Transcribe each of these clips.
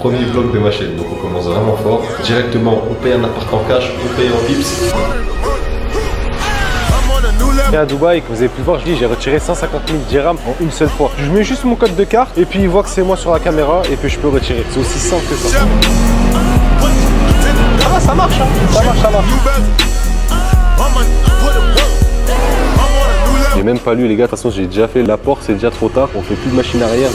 Premier vlog de ma chaîne, donc on commence vraiment fort. Directement, on paye un appart en cash, on paye en pips. Et à Dubaï, comme vous avez pu le voir, j'ai retiré 150 000 dirhams en une seule fois. Je mets juste mon code de carte et puis il voit que c'est moi sur la caméra et puis je peux retirer. C'est aussi simple que ça. Ah bah ça marche, hein. Ça marche. J'ai même pas lu les gars, de toute façon j'ai déjà fait l'apport, c'est déjà trop tard, on fait plus de machine arrière.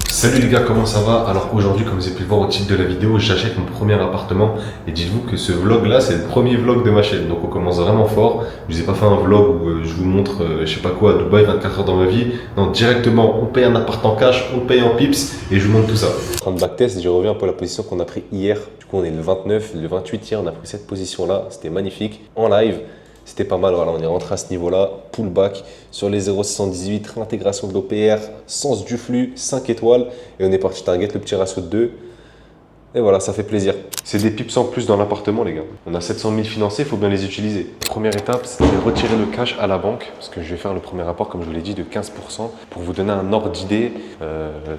Salut les gars, comment ça va? Alors aujourd'hui, comme vous avez pu le voir au titre de la vidéo, j'achète mon premier appartement et dites-vous que ce vlog là c'est le premier vlog de ma chaîne, donc on commence vraiment fort. Je vous ai pas fait un vlog où je vous montre je sais pas quoi à Dubaï, 24 heures dans ma vie. Non, directement on paye un appart en cash, on paye en pips et je vous montre tout ça. En train de backtest, je reviens un peu à la position qu'on a pris hier. Du coup on est le 29, le 28 hier, on a pris cette position là, c'était magnifique en live. C'était pas mal, voilà, on est rentré à ce niveau-là, pullback sur les 0,78, l'intégration de l'OPR, sens du flux, 5 étoiles et on est parti target le petit ratio de 2. Et voilà, ça fait plaisir. C'est des pips en plus dans l'appartement les gars. On a 700 000 financés, il faut bien les utiliser. Première étape, c'est de retirer le cash à la banque parce que je vais faire le premier rapport, comme je vous l'ai dit, de 15%. Pour vous donner un ordre d'idée,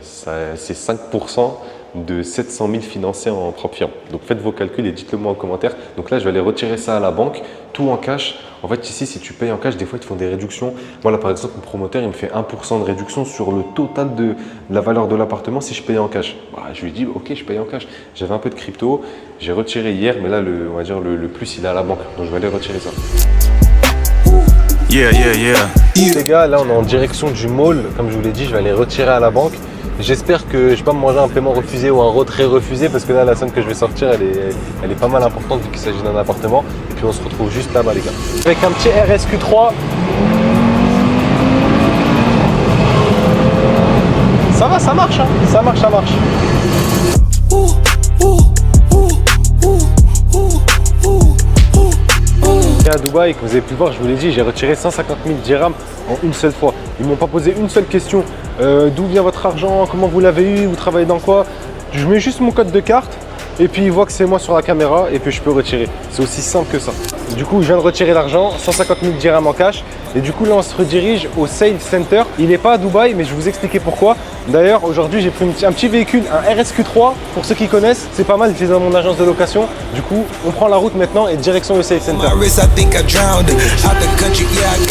c'est 5% de 700 000 financés en propre firme. Donc faites vos calculs et dites-le moi en commentaire. Donc là, je vais aller retirer ça à la banque, tout en cash. En fait, ici, si tu payes en cash, des fois, ils te font des réductions. Moi, là, par exemple, mon promoteur, il me fait 1% de réduction sur le total de la valeur de l'appartement si je paye en cash. Bah, je lui dis, ok, je paye en cash. J'avais un peu de crypto, j'ai retiré hier, mais là, on va dire le plus, il est à la banque. Donc, je vais aller retirer ça. Yeah. Les gars, là, on est en direction du mall. Comme je vous l'ai dit, je vais aller retirer à la banque. J'espère que je ne vais pas me manger un paiement refusé ou un retrait refusé parce que là, la somme que je vais sortir, elle est pas mal importante vu qu'il s'agit d'un appartement. Et puis, on se retrouve juste là-bas, les gars. Avec un petit RSQ3. Ça va, ça marche, hein. Ça marche. Et à Dubaï, comme vous avez pu le voir, je vous l'ai dit, j'ai retiré 150 000 dirhams en une seule fois. Ils m'ont pas posé une seule question. D'où vient votre argent? Comment vous l'avez eu? Vous travaillez dans quoi? Je mets juste mon code de carte et puis il voit que c'est moi sur la caméra et puis je peux retirer. C'est aussi simple que ça. Du coup, je viens de retirer l'argent, 150 000 dirhams en cash. Et du coup, là, on se redirige au Sales Center. Il n'est pas à Dubaï, mais je vais vous expliquer pourquoi. D'ailleurs, aujourd'hui, j'ai pris un petit véhicule, un RSQ3. Pour ceux qui connaissent, c'est pas mal, je l'ai dans mon agence de location. Du coup, on prend la route maintenant et direction le Sales Center.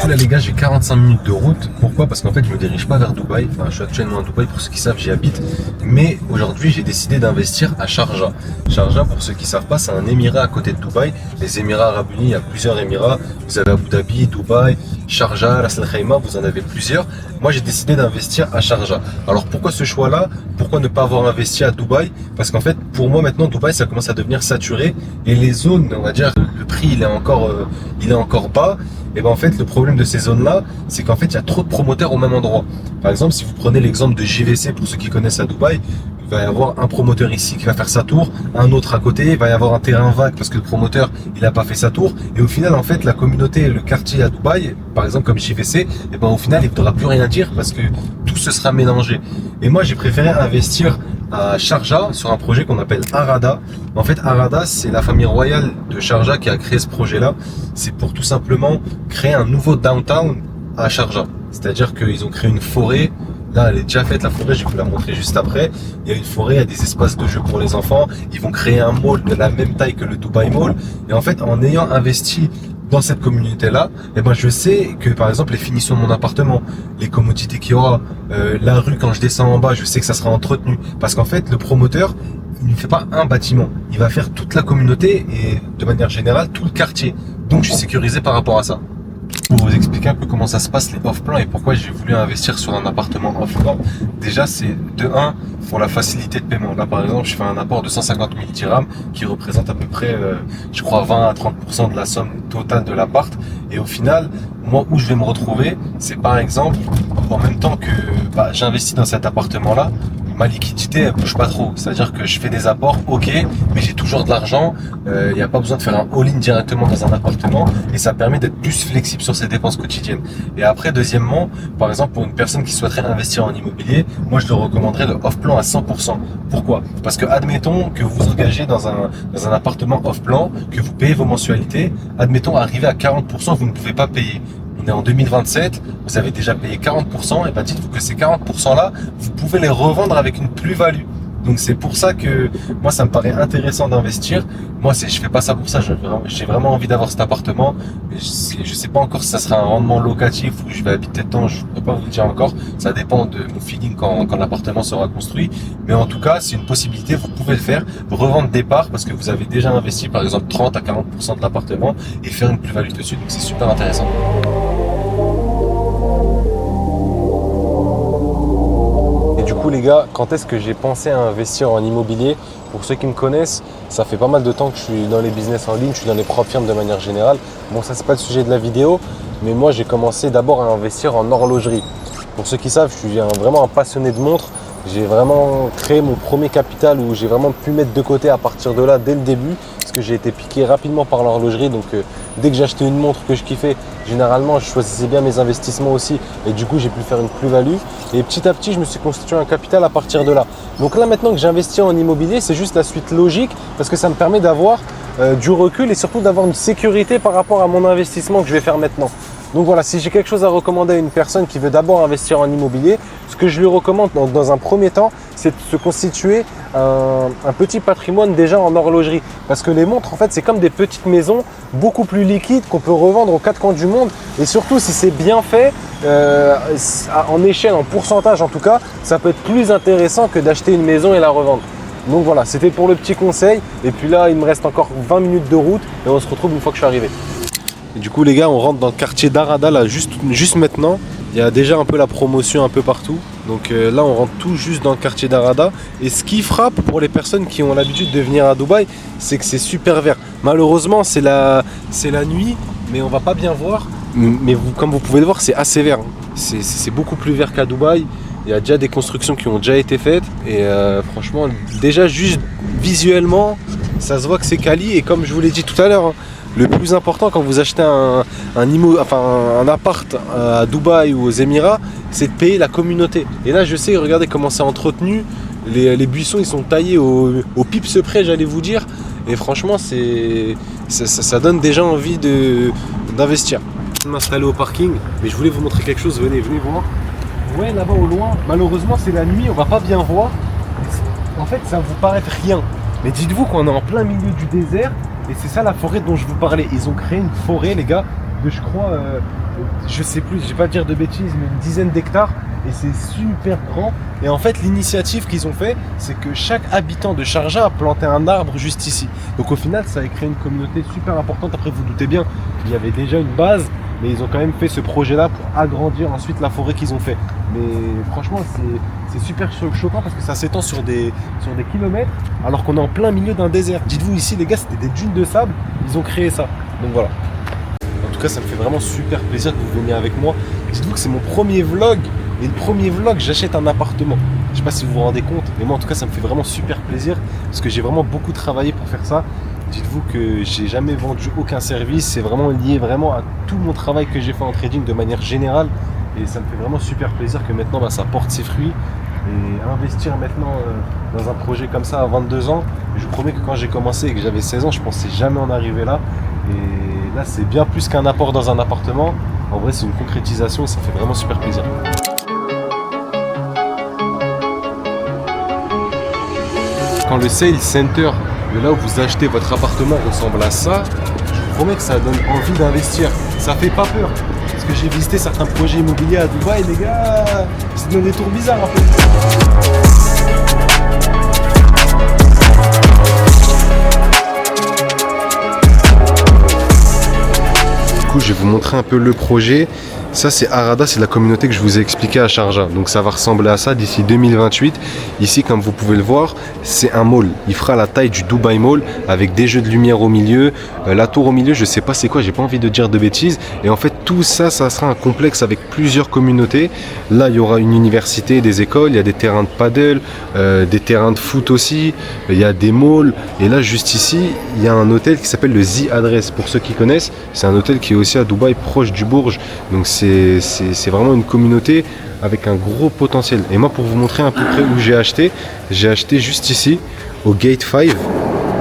Là les gars, j'ai 45 minutes de route. Pourquoi? Parce qu'en fait, je me dirige pas vers Dubaï. Enfin, je suis actuellement à Dubaï, pour ceux qui savent, j'y habite. Mais aujourd'hui, j'ai décidé d'investir à Sharjah. Sharjah, pour ceux qui savent pas, c'est un émirat à côté de Dubaï. Les Émirats Arabes Unis, il y a plusieurs émirats. Vous avez Abu Dhabi, Dubaï, Sharjah, Ras Al Khaimah, vous en avez plusieurs. Moi, j'ai décidé d'investir à Sharjah. Alors, pourquoi ce choix-là? Pourquoi ne pas avoir investi à Dubaï? Parce qu'en fait, pour moi, maintenant, Dubaï, ça commence à devenir saturé. Et les zones, on va dire, le prix, il est encore bas. Et ben en fait, le problème de ces zones-là, c'est qu'en fait, il y a trop de promoteurs au même endroit. Par exemple, si vous prenez l'exemple de JVC, pour ceux qui connaissent à Dubaï, il va y avoir un promoteur ici qui va faire sa tour, un autre à côté, il va y avoir un terrain vague parce que le promoteur, il n'a pas fait sa tour. Et au final, en fait, la communauté, le quartier à Dubaï, par exemple comme JVC, et ben au final, il ne voudra plus rien dire parce que tout se sera mélangé. Et moi, j'ai préféré investir à Sharjah sur un projet qu'on appelle Arada. En fait, Arada, c'est la famille royale de Sharjah qui a créé ce projet-là. C'est pour tout simplement créer un nouveau downtown à Sharjah. C'est-à-dire qu'ils ont créé une forêt. Là, elle est déjà faite, la forêt, je vais vous la montrer juste après. Il y a une forêt, il y a des espaces de jeu pour les enfants. Ils vont créer un mall de la même taille que le Dubai Mall. Et en fait, en ayant investi dans cette communauté-là, eh ben, je sais que, par exemple, les finitions de mon appartement, les commodités qu'il y aura, la rue, quand je descends en bas, je sais que ça sera entretenu. Parce qu'en fait, le promoteur, il ne fait pas un bâtiment. Il va faire toute la communauté et, de manière générale, tout le quartier. Donc, je suis sécurisé par rapport à ça. Pour vous expliquer un peu comment ça se passe les off-plans et pourquoi j'ai voulu investir sur un appartement off-plan. Déjà, c'est de 1 pour la facilité de paiement. Là, par exemple, je fais un apport de 150 000 dirhams qui représente à peu près, je crois, 20 à 30% de la somme totale de l'appart. Et au final, moi, où je vais me retrouver, c'est par exemple, en même temps que j'investis dans cet appartement-là, ma liquidité elle bouge pas trop, c'est-à-dire que je fais des apports, ok, mais j'ai toujours de l'argent, il n'y a pas besoin de faire un all-in directement dans un appartement et ça permet d'être plus flexible sur ses dépenses quotidiennes. Et après, deuxièmement, par exemple, pour une personne qui souhaiterait investir en immobilier, moi je le recommanderais le off-plan à 100%. Pourquoi? Parce que admettons que vous vous engagez dans un appartement off-plan, que vous payez vos mensualités, admettons arrivé à 40%, vous ne pouvez pas payer. on est en 2027, vous avez déjà payé 40%, et ben dites-vous que ces 40% là, vous pouvez les revendre avec une plus-value. Donc c'est pour ça que moi ça me paraît intéressant d'investir. Moi je fais pas ça pour ça, j'ai vraiment envie d'avoir cet appartement. Je sais pas encore si ça sera un rendement locatif ou je vais habiter dedans, je peux pas vous le dire encore. Ça dépend de mon feeling quand l'appartement sera construit. Mais en tout cas c'est une possibilité, vous pouvez le faire, revendre des parts parce que vous avez déjà investi par exemple 30 à 40% de l'appartement et faire une plus-value dessus. Donc c'est super intéressant. Du coup les gars, quand est-ce que j'ai pensé à investir en immobilier? Pour ceux qui me connaissent, ça fait pas mal de temps que je suis dans les business en ligne, je suis dans les propres firmes de manière générale. Bon, ça c'est pas le sujet de la vidéo, mais moi j'ai commencé d'abord à investir en horlogerie. Pour ceux qui savent, je suis vraiment un passionné de montres. J'ai vraiment créé mon premier capital où j'ai vraiment pu mettre de côté à partir de là dès le début, parce que j'ai été piqué rapidement par l'horlogerie. Donc dès que j'achetais une montre que je kiffais, généralement je choisissais bien mes investissements aussi, et du coup j'ai pu faire une plus-value. Et petit à petit je me suis constitué un capital à partir de là. Donc là maintenant que j'investis en immobilier, c'est juste la suite logique, parce que ça me permet d'avoir du recul et surtout d'avoir une sécurité par rapport à mon investissement que je vais faire maintenant. Donc voilà, si j'ai quelque chose à recommander à une personne qui veut d'abord investir en immobilier, ce que je lui recommande dans un premier temps, c'est de se constituer un petit patrimoine déjà en horlogerie. Parce que les montres, en fait, c'est comme des petites maisons beaucoup plus liquides qu'on peut revendre aux quatre coins du monde. Et surtout, si c'est bien fait, en échelle, en pourcentage en tout cas, ça peut être plus intéressant que d'acheter une maison et la revendre. Donc voilà, c'était pour le petit conseil. Et puis là, il me reste encore 20 minutes de route et on se retrouve une fois que je suis arrivé. Et du coup les gars, on rentre dans le quartier d'Arada là juste maintenant. Il y a déjà un peu la promotion un peu partout. Donc là on rentre tout juste dans le quartier d'Arada. Et ce qui frappe pour les personnes qui ont l'habitude de venir à Dubaï, c'est que c'est super vert. Malheureusement c'est la nuit, mais on va pas bien voir. Mais comme vous pouvez le voir, c'est assez vert. C'est beaucoup plus vert qu'à Dubaï. Il y a déjà des constructions qui ont déjà été faites. Et franchement, déjà juste visuellement, ça se voit que c'est quali. Et comme je vous l'ai dit tout à l'heure, le plus important quand vous achetez un appart à Dubaï ou aux Émirats, c'est de payer la communauté. Et là, je sais, regardez comment c'est entretenu. Les buissons, ils sont taillés au pips près, j'allais vous dire. Et franchement, ça donne déjà envie d'investir. Je vais m'installer au parking, mais je voulais vous montrer quelque chose. Venez voir. Ouais, là-bas au loin, malheureusement, c'est la nuit, on va pas bien voir. En fait, ça va vous paraître rien. Mais dites-vous qu'on est en plein milieu du désert. Et c'est ça la forêt dont je vous parlais. Ils ont créé une forêt, les gars, de je crois, je sais plus, je vais pas dire de bêtises, mais une dizaine d'hectares. Et c'est super grand. Et en fait, l'initiative qu'ils ont fait, c'est que chaque habitant de Sharjah a planté un arbre juste ici. Donc au final, ça a créé une communauté super importante. Après, vous doutez bien, il y avait déjà une base, mais ils ont quand même fait ce projet-là pour agrandir ensuite la forêt qu'ils ont fait. Mais franchement, c'est super choquant parce que ça s'étend sur des kilomètres alors qu'on est en plein milieu d'un désert. Dites-vous ici les gars, c'était des dunes de sable, ils ont créé ça. Donc voilà. En tout cas, ça me fait vraiment super plaisir que vous veniez avec moi. Dites-vous que c'est mon premier vlog et le premier vlog, j'achète un appartement. Je sais pas si vous vous rendez compte, mais moi en tout cas, ça me fait vraiment super plaisir parce que j'ai vraiment beaucoup travaillé pour faire ça. Dites-vous que j'ai jamais vendu aucun service, c'est vraiment lié vraiment à tout mon travail que j'ai fait en trading de manière générale. Et ça me fait vraiment super plaisir que maintenant ça porte ses fruits. Et investir maintenant dans un projet comme ça à 22 ans, je vous promets que quand j'ai commencé et que j'avais 16 ans, je pensais jamais en arriver là. Et là c'est bien plus qu'un apport dans un appartement. En vrai c'est une concrétisation et ça fait vraiment super plaisir. Quand le sales center de là où vous achetez votre appartement ressemble à ça, je vous promets que ça donne envie d'investir. Ça fait pas peur. Parce que j'ai visité certains projets immobiliers à Dubaï, les gars, c'est dans des tours bizarres un peu. Du coup, je vais vous montrer un peu le projet. Ça, c'est Arada, c'est la communauté que je vous ai expliqué à Sharjah. Donc ça va ressembler à ça d'ici 2028. Ici, comme vous pouvez le voir, c'est un mall. Il fera la taille du Dubai Mall avec des jeux de lumière au milieu. La tour au milieu, je sais pas c'est quoi, j'ai pas envie de dire de bêtises. Et en fait, tout ça, ça sera un complexe avec plusieurs communautés. Là, il y aura une université, des écoles, il y a des terrains de paddle, des terrains de foot aussi. Il y a des malls. Et là, juste ici, il y a un hôtel qui s'appelle le The Address. Pour ceux qui connaissent, c'est un hôtel qui est aussi à Dubaï, proche du Bourj. Donc c'est vraiment une communauté avec un gros potentiel. Et moi, pour vous montrer à peu près où j'ai acheté juste ici, au Gate 5.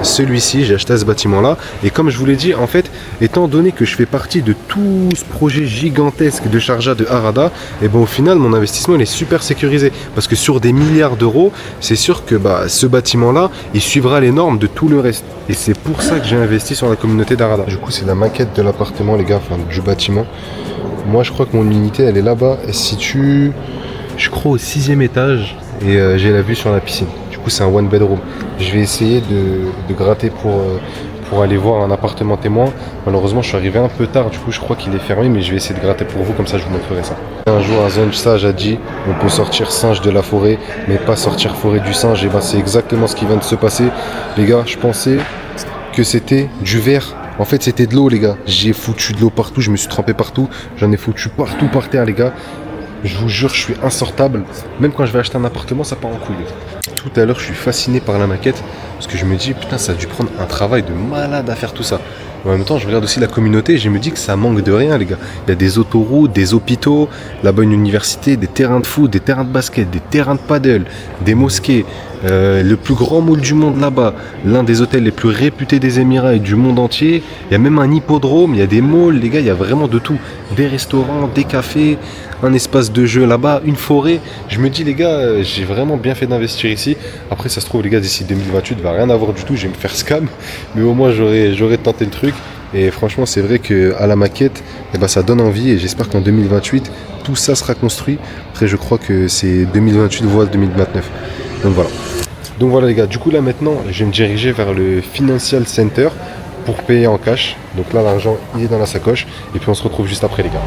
celui-ci, j'ai acheté ce bâtiment-là. Et comme je vous l'ai dit, en fait, étant donné que je fais partie de tout ce projet gigantesque de Sharjah de Harada, et ben au final, mon investissement il est super sécurisé. Parce que sur des milliards d'euros, c'est sûr que ce bâtiment-là, il suivra les normes de tout le reste. Et c'est pour ça que j'ai investi sur la communauté d'Harada. Du coup, c'est la maquette de l'appartement, les gars, enfin du bâtiment. Moi, je crois que mon unité, elle est là-bas. Elle se situe, je crois, au 6e étage. Et j'ai la vue sur la piscine. Du coup, c'est un one bedroom. Je vais essayer de gratter pour aller voir un appartement témoin. Malheureusement, je suis arrivé un peu tard. Du coup, je crois qu'il est fermé. Mais je vais essayer de gratter pour vous. Comme ça, je vous montrerai ça. Un jour, un zone sage a dit on peut sortir singe de la forêt, mais pas sortir forêt du singe. Et ben, c'est exactement ce qui vient de se passer. Les gars, je pensais que c'était du verre. En fait, c'était de l'eau, les gars. J'ai foutu de l'eau partout. Je me suis trempé partout. J'en ai foutu partout par terre, les gars. Je vous jure, je suis insortable. Même quand je vais acheter un appartement, ça part en couille. Tout à l'heure, je suis fasciné par la maquette parce que je me dis, putain, ça a dû prendre un travail de malade à faire tout ça. En même temps, je regarde aussi la communauté et je me dis que ça manque de rien, les gars. Il y a des autoroutes, des hôpitaux, là-bas une université, des terrains de foot, des terrains de basket, des terrains de paddle, des mosquées, le plus grand mall du monde là-bas, l'un des hôtels les plus réputés des Émirats et du monde entier. Il y a même un hippodrome, il y a des malls, les gars, il y a vraiment de tout. Des restaurants, des cafés, un espace de jeu là-bas, une forêt. Je me dis, les gars, j'ai vraiment bien fait d'investir ici. Après, ça se trouve, les gars, d'ici 2028, il va rien avoir du tout. Je vais me faire scam. Mais au moins, j'aurais tenté le truc. Et franchement, c'est vrai qu'à la maquette, ça donne envie. Et j'espère qu'en 2028, tout ça sera construit. Après, je crois que c'est 2028 voire 2029. Donc voilà, les gars. Du coup, là, maintenant, je vais me diriger vers le Financial Center pour payer en cash. Donc là, l'argent, il est dans la sacoche. Et puis, on se retrouve juste après, les gars.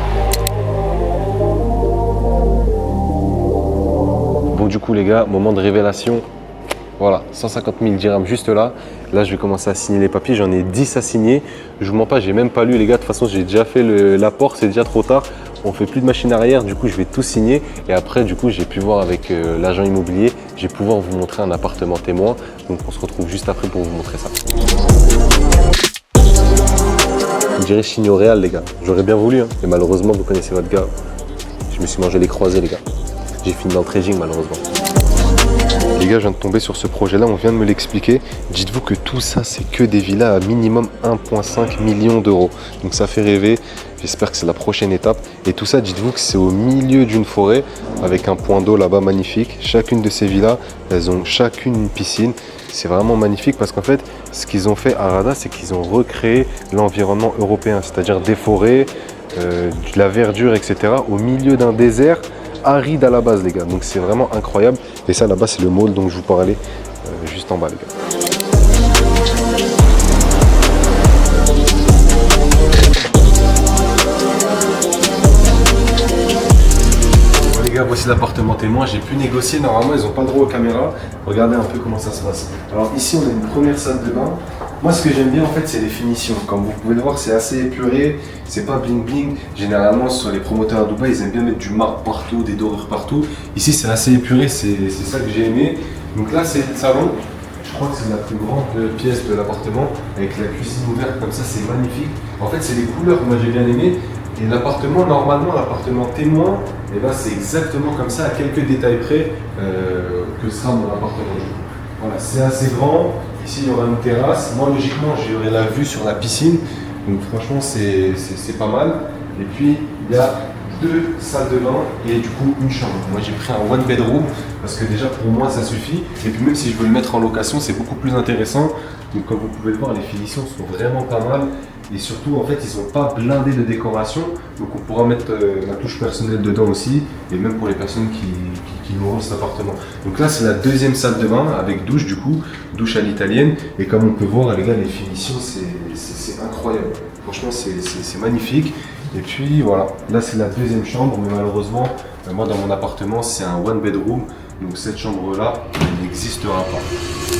Bon, du coup, les gars, moment de révélation. Voilà, 150 000 dirhams juste là. Là, je vais commencer à signer les papiers. J'en ai 10 à signer. Je vous mens pas, j'ai même pas lu, les gars. De toute façon, j'ai déjà fait l'apport. C'est déjà trop tard. On fait plus de machine arrière. Du coup, je vais tout signer. Et après, du coup, j'ai pu voir avec l'agent immobilier. Je vais pouvoir vous montrer un appartement témoin. Donc, on se retrouve juste après pour vous montrer ça. On dirait je signe au Real, les gars. J'aurais bien voulu, hein. Mais malheureusement, vous connaissez votre gars. Je me suis mangé les croisés, les gars. J'ai fini dans le trading, malheureusement. Les gars, je viens de tomber sur ce projet-là, on vient de me l'expliquer. Dites-vous que tout ça, c'est que des villas à minimum 1,5 million d'euros. Donc ça fait rêver, j'espère que c'est la prochaine étape. Et tout ça, dites-vous que c'est au milieu d'une forêt, avec un point d'eau là-bas magnifique. Chacune de ces villas, elles ont chacune une piscine. C'est vraiment magnifique parce qu'en fait, ce qu'ils ont fait à Harada, c'est qu'ils ont recréé l'environnement européen, c'est-à-dire des forêts, de la verdure, etc. au milieu d'un désert aride à la base, les gars. Donc c'est vraiment incroyable. Et ça là-bas, c'est le mall dont je vous parlais, juste en bas, les gars. Bon, les gars, voici l'appartement témoin. J'ai pu négocier. Normalement, ils n'ont pas le droit aux caméras. Regardez un peu comment ça se passe. Alors ici, on a une première salle de bain. Moi, ce que j'aime bien, en fait, c'est les finitions. Comme vous pouvez le voir, c'est assez épuré. C'est pas bling bling. Généralement, sur les promoteurs à Dubaï, ils aiment bien mettre du marbre partout, des dorures partout. Ici, c'est assez épuré. C'est ça que j'ai aimé. Donc là, c'est le salon. Je crois que c'est la plus grande pièce de l'appartement. Avec la cuisine ouverte comme ça, c'est magnifique. En fait, c'est les couleurs que moi j'ai bien aimé. Et l'appartement, normalement, l'appartement témoin, c'est exactement comme ça, à quelques détails près, que sera mon appartement. Voilà, c'est assez grand. Ici, il y aura une terrasse. Moi, logiquement, j'aurai la vue sur la piscine. Donc, franchement, c'est pas mal. Et puis, il y a 2 salles de bain et du coup, une chambre. Moi, j'ai pris un one bedroom parce que déjà, pour moi, ça suffit. Et puis, même si je veux le mettre en location, c'est beaucoup plus intéressant. Donc, comme vous pouvez le voir, les finitions sont vraiment pas mal. Et surtout, en fait, ils sont pas blindés de décoration. Donc, on pourra mettre la touche personnelle dedans aussi. Et même pour les personnes qui loueront cet appartement. Donc là, c'est la 2e salle de bain avec douche, du coup. Douche à l'italienne. Et comme on peut voir, les gars, les finitions, c'est incroyable. Franchement, c'est magnifique. Et puis, voilà. Là, c'est la 2e chambre. Mais malheureusement, moi, dans mon appartement, c'est un one bedroom. Donc, cette chambre-là, elle n'existera pas.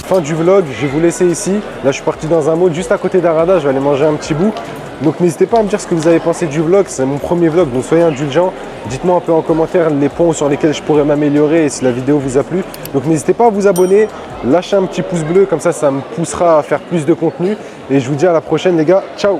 Fin du vlog, je vais vous laisser ici. Là, je suis parti dans un mall juste à côté d'Harada. Je vais aller manger un petit bout. Donc, n'hésitez pas à me dire ce que vous avez pensé du vlog. C'est mon premier vlog, donc soyez indulgents. Dites-moi un peu en commentaire les points sur lesquels je pourrais m'améliorer et si la vidéo vous a plu. Donc, n'hésitez pas à vous abonner. Lâchez un petit pouce bleu, comme ça me poussera à faire plus de contenu. Et je vous dis à la prochaine, les gars. Ciao!